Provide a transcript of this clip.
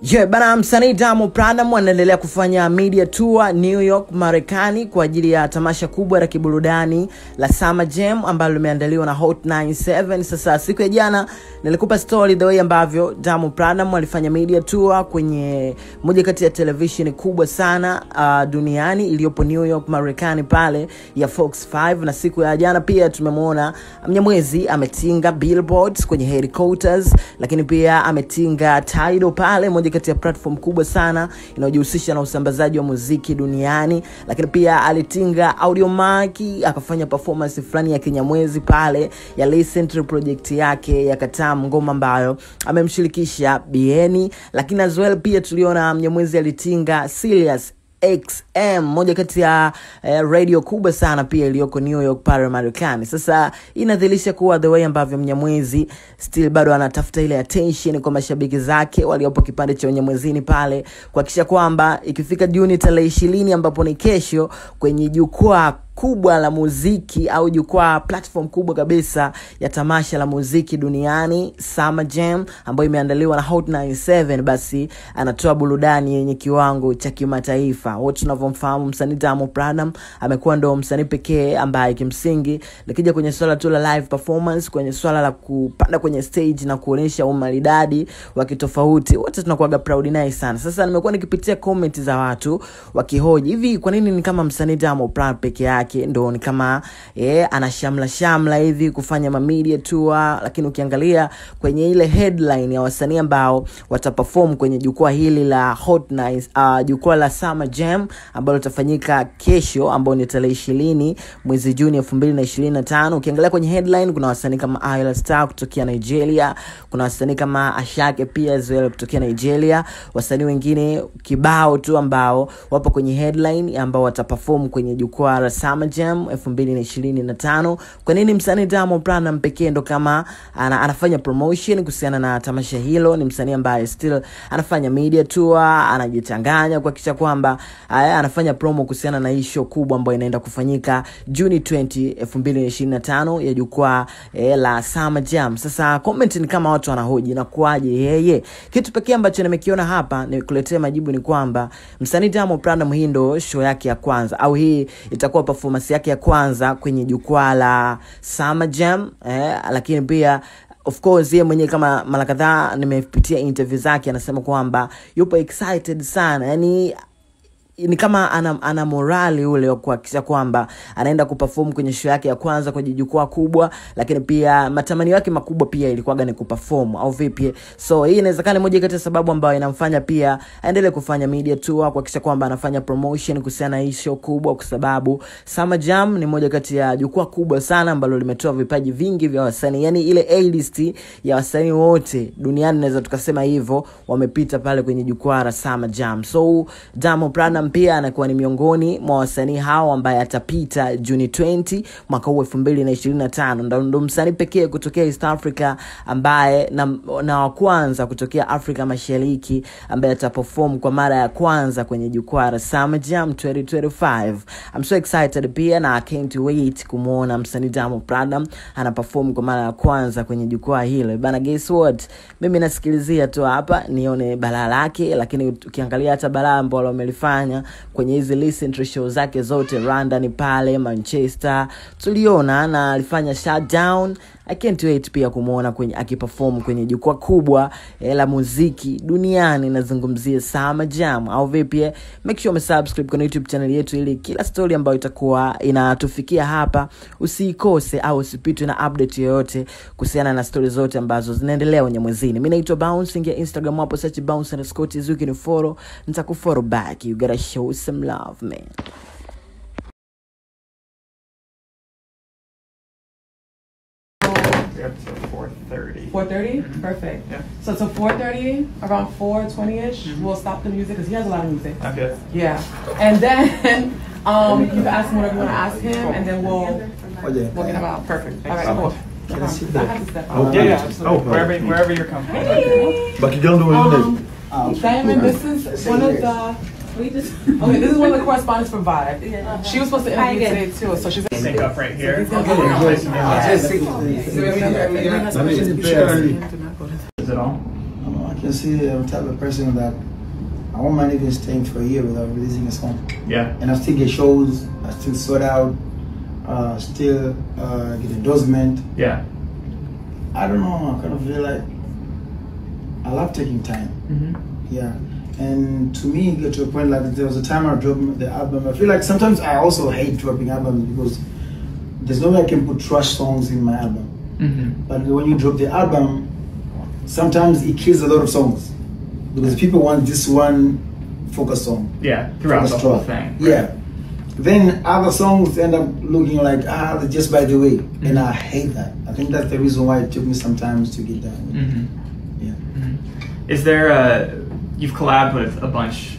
Yeah, bana msanii Diamond Platnumz anaendelea kufanya media tour New York, Marekani kwa ajili ya tamasha kubwa la kiburudani la Summer Jam ambalo limeandaliwa na Hot 97. Sasa siku ya jana nilikupa story the way ambavyo Diamond Platnumz alifanya media tour kwenye moja kati ya television kubwa sana duniani iliyopo New York, Marekani pale ya Fox 5, na siku ya jana pia tumemwona Mnyamwezi ametinga billboards kwenye headquarters, lakini pia ametinga Tidal pale, moja kati ya platform kubwa sana inayojihusisha na usambazaji wa muziki duniani, lakini pia alitinga Audiomack akafanya performance fulani ya Kinyamwezi pale ya Listen to project yake ya Katam, ngoma ambayo amemshirikisha Bien. Lakini as well pia tuliona Mnyamwezi alitinga Sirius XM, moja kati ya radio kubwa sana pia iliyoko New York pale Marekani. Sasa inadhihirisha kuwa the way ambavyo Mnyamwezi still bado anatafuta ile attention kwa mashabiki zake waliopo kipande cha Mnyamwezini pale, kuhakikisha kwamba ikifika Juni tarehe 20 ambapo ni kesho, kwenye jukwaa kubwa la muziki au jukwaa platform kubwa kabisa ya tamasha la muziki duniani Summer Jam ambayo imeandaliwa na Hot 97, basi anatoa burudani yenye kiwango cha kimataifa. Wote tunavyomfahamu msanii Diamond Platnumz amekuwa ndo msanii pekee ambaye kimsingi likija kwenye swala tu la live performance, kwenye swala la kupanda kwenye stage na kuonesha umaridadi wa kitofauti, wote tunakuwa proud naye sana. Sasa nimekuwa nikipitia comment za watu wakihoji hivi, kwa nini ni kama msanii Diamond Platnumz pekee yake ndo ni kama anashamla hivi kufanya media tour, lakini ukiangalia kwenye ile headline ya wasanii ambao wataperform kwenye jukwaa hili la Hot 9 jukwaa la Summer Jam ambalo litafanyika kesho, ambao ni tarehe 20 mwezi Juni 2025, ukiangalia kwenye headline kuna wasanii kama Ayra Starr kutoka Nigeria, kuna wasanii kama Ashake pia Zwele kutoka Nigeria, wasanii wengine kibao tu ambao wapo kwenye headline ambao wataperform kwenye jukwaa la Summer Jam 2025. Kwa nini msanii Diamond Platnumz pekee ndo kama anafanya promotion kuhusiana na tamasha hilo? Ni msanii ambaye still anafanya media tour, anajichanganya kuhakikisha kwamba anafanya promo kuhusiana na hii show kubwa ambayo inaenda kufanyika Juni 20, 2025 ya jukwaa la Summer Jam. Sasa comment ni kama watu wanahoji na kuaje yeye. Kitu pekee ambacho nimekiona hapa ni kuletea majibu ni kwamba msanii Diamond Platnumz hii ndo show yake ya kwanza, au hii itakuwa performance yake ya kwanza kwenye jukwaa la Summer Jam, lakini pia of course yeye mwenyewe kama mara kadhaa nimepitia interview zake anasema kwamba yupo excited sana, yani ni kama ana morali ule wa kuhakikisha kwamba anaenda kuperform kwenye show yake ya kwanza kwenye jukwaa kubwa, lakini pia matamanio yake makubwa pia ilikuwa ni kuperform au vipi. So hii inawezekana moja kati ya sababu ambayo inamfanya pia aendelee kufanya media tour, kuhakikisha kwamba anafanya promotion kuhusiana na hii show kubwa, kwa sababu Summer Jam ni moja kati ya jukwaa kubwa sana ambalo limetoa vipaji vingi vya wasanii, yani ile A-list ya wasanii wote duniani naweza tukasema hivyo wamepita pale kwenye jukwaa la Summer Jam. So Diamond Platnumz pia anakuwa ni miongoni mwa wasanii hao ambaye atapita Juni 20 mwaka 2025. Ndo msanii pekee kutokea East Africa ambaye na wa kwanza kutokea Afrika Mashariki ambaye ataperform kwa mara ya kwanza kwenye jukwaa la Summer Jam 2025. I'm so excited pia na I can't wait kumuona msanii Diamond Platnumz anaperform kwa mara ya kwanza kwenye jukwaa hilo. Bana, guess what? Mimi nasikilizia tu hapa nione balaa lake, lakini ukiangalia hata balaa ambalo wamelifanya kwenye hizi Listen to show zake zote, London pale, Manchester tuliona, na alifanya shutdown. I can't wait pia kumuona kwenye akiperform kwenye jukwaa kubwa la muziki duniani, nazungumzia Summer Jam au vipi? Make sure umesubscribe kwenye YouTube channel yetu ili kila story ambayo itakuwa inatufikia hapa usikose au usipitwe na update yoyote kuhusiana na stories zote ambazo zinaendelea Mnyamwezini. Mimi naitwa Bounce, ingia Instagram hapo search Bounce_Scott, you can follow, nitakufollow back. You gotta show some love, man. Up to 4:30. 4:30? Perfect. Yeah. So to 4:30, around 4:20ish, we'll stop the music because he has a lot of music. Okay. Yeah. And then you can ask him whatever you want to ask him, and then we'll get him out. Perfect. All right, cool. Can I sit I there? have to step Oh, out. Yeah, absolutely. Wherever you're comfortable. Hey. But you don't do anything. Diamond, this is one of the... Okay, this is one of the correspondents for Vibe. She was supposed to interview today too, so she's Sync up right here. Okay. Is it all? can see I'm the type of person that I won't mind even staying for a year without releasing a song. Yeah. And I still get shows, I still sort out, still get endorsement. Yeah. I don't know, I kind of feel like I love taking time. Mm-hmm. Yeah. And to me, get to a point like there was a time I dropped the album. I feel like sometimes I also hate dropping albums because there's no way I can put trash songs in my album. Mm-hmm. But when you drop the album, sometimes it kills a lot of songs because people want this one focus song. Yeah, throughout the focus whole track. thing. Yeah. Then other songs end up looking like just by the way, Mm-hmm. and I hate that. I think that's the reason why it took me some time to get that. Mm-hmm. Yeah. Mm-hmm. Is there you've collabed with a bunch